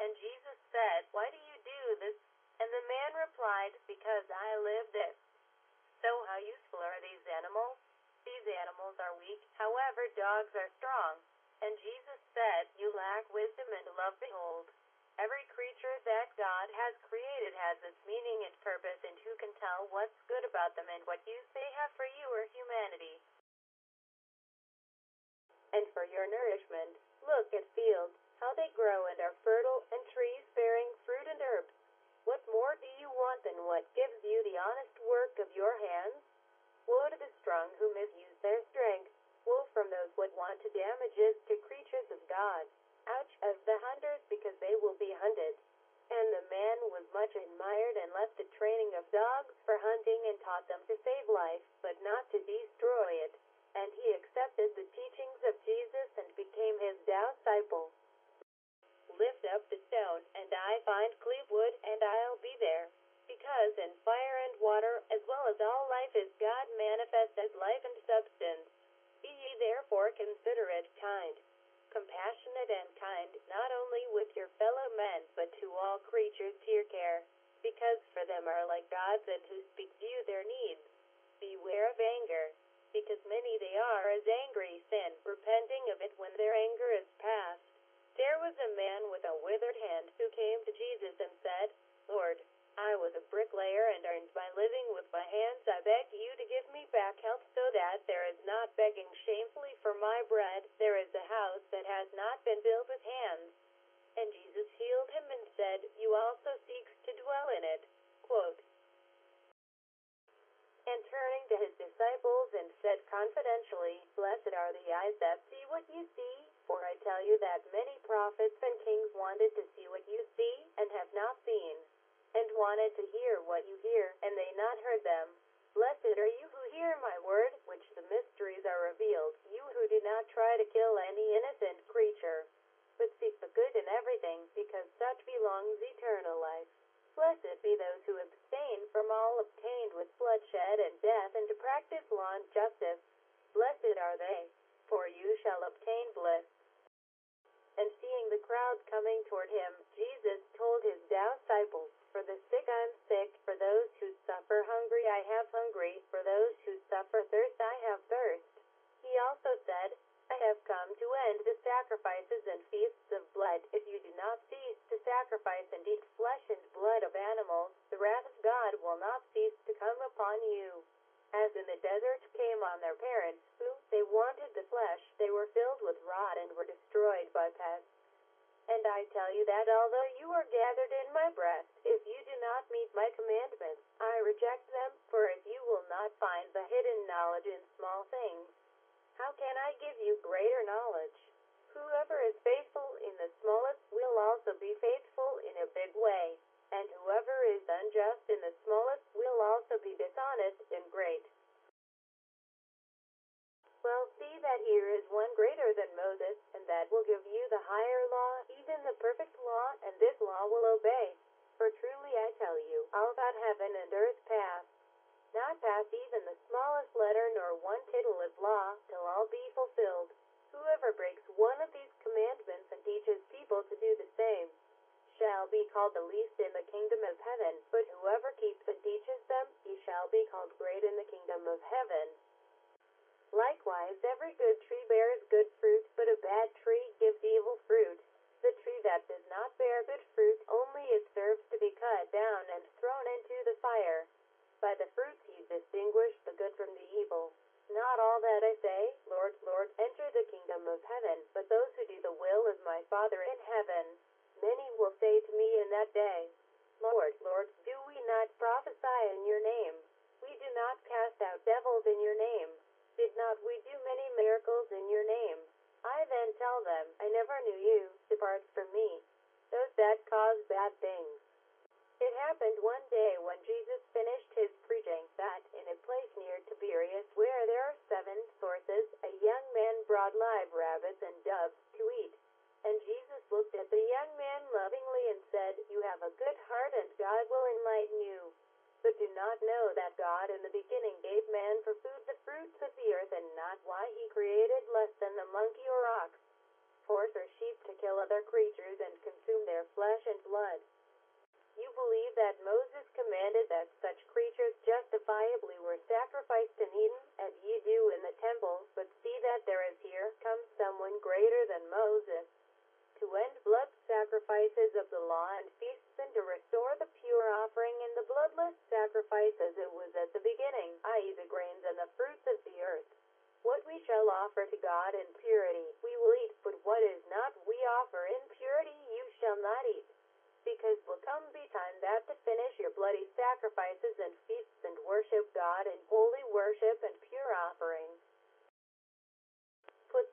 And Jesus said, "Why do you do this?" And the man replied, "Because I live this." So how useful are these animals? These animals are weak, however dogs are strong. And Jesus said, "You lack wisdom and love. Behold, every creature that God has created has its meaning and purpose, and who can tell what's good about them and what use they have for you or humanity? And for your nourishment, look at fields, how they grow and are fertile, and trees bearing fruit and herbs. What more do you want than what gives you the honest work of your hands? Woe to the strong who misuse their strength. Woe from those who want to damages to creatures of God. Ouch of the hunters, because they will be hunted. And the man was much admired and left the training of dogs for hunting and taught them to save life, but not to destroy it. And he accepted the teachings of Jesus and became his disciple. Lift up the stone, and I find Clevewood, and I'll be there. Because in fire and water, as well as all life, is God manifest as life and substance. Be ye therefore considerate, kind, compassionate, and kind, not only with your fellow men, but to all creatures to your care, because for them are like gods, and who speak to you their needs. Beware of anger, because many they are as angry sin, repenting of it when their anger is past. There was a man with a withered hand who came to Jesus and said, "Lord, I was a bricklayer and earned my living with my hands. I beg you to give me back health so that there is not begging shamefully for my bread. There is a house that has not been built with hands." And Jesus healed him and said, "You also seek to dwell in it." Quote. And turning to his disciples and said confidentially, "Blessed are the eyes that see what you see, for I tell you that many prophets and kings wanted to see what you see and have not seen, and wanted to hear what you hear, and they not heard them. Blessed are you who hear my word, which the mysteries are revealed, you who do not try to kill any innocent creature, but seek the good in everything, because such belongs eternal life. Blessed be those who abstain from all obtained with bloodshed and death, and to practice law and justice. Blessed are they, for you shall obtain bliss." And seeing the crowd coming toward him, Jesus told his disciples, "For the sick I am sick, for those who suffer hungry I have hungry, for those who suffer thirst I have thirst." He also said, "I have come to end the sacrifices and feasts of blood. If you do not cease to sacrifice and eat flesh and blood of animals, the wrath of God will not cease to come upon you. As in the desert came on their parents, who they wanted the flesh, they were filled with rot and were destroyed by pests. And I tell you that although you are gathered in my breast, if you do not meet my commandments, I reject them, for if you will not find the hidden knowledge in small things, how can I give you greater knowledge? Whoever is faithful in the smallest will also be faithful in a big way, and whoever is unjust in the smallest will also be dishonest in great. Well, see that here is one greater than Moses, and that will give you the higher law, even the perfect law, and this law will obey. For truly I tell you, all that heaven and earth pass, not pass even the smallest letter nor one tittle of law, till all be fulfilled. Whoever breaks one of these commandments and teaches people to do the same shall be called the least in the kingdom of heaven, but whoever keeps and teaches them, he shall be called great in the kingdom of heaven. Likewise, every good tree bears good fruit, but a bad tree gives evil fruit. The tree that does not bear good fruit, only it serves to be cut down and thrown into the fire. By the fruits you distinguish the good from the evil. Not all that I say, Lord, Lord, enter the kingdom of heaven, but those who do the will of my Father in heaven. Many will say to me in that day, Lord, Lord, do we not prophesy in your name? We do not cast out devils in your name. Did not we do many miracles in your name? I then tell them, I never knew you. Depart from me, those that cause bad things. It happened one day when Jesus finished his preaching that in a place near Tiberias, where there are 7 sources, a young man brought live rabbits and doves to eat. And Jesus looked at the young man lovingly and said, You have a good heart, and God will enlighten you. But do not know that God in the beginning gave man for food the fruits of the earth, and not why he created less than the monkey or ox, horse or sheep to kill other creatures and consume their flesh and blood. You believe that Moses commanded that such creatures justifiably were sacrificed and eaten, as ye do in the temple, but see that there is here come someone greater than Moses, to end blood sacrifices of the law and feasts, and to restore the pure offering and the bloodless sacrifice as it was at the beginning, i.e. the grains and the fruits of the earth. What we shall offer to God in purity we will eat, but what is not we offer in purity you shall not eat. Because will come be time that to finish your bloody sacrifices and feasts and worship God in holy worship and pure offerings.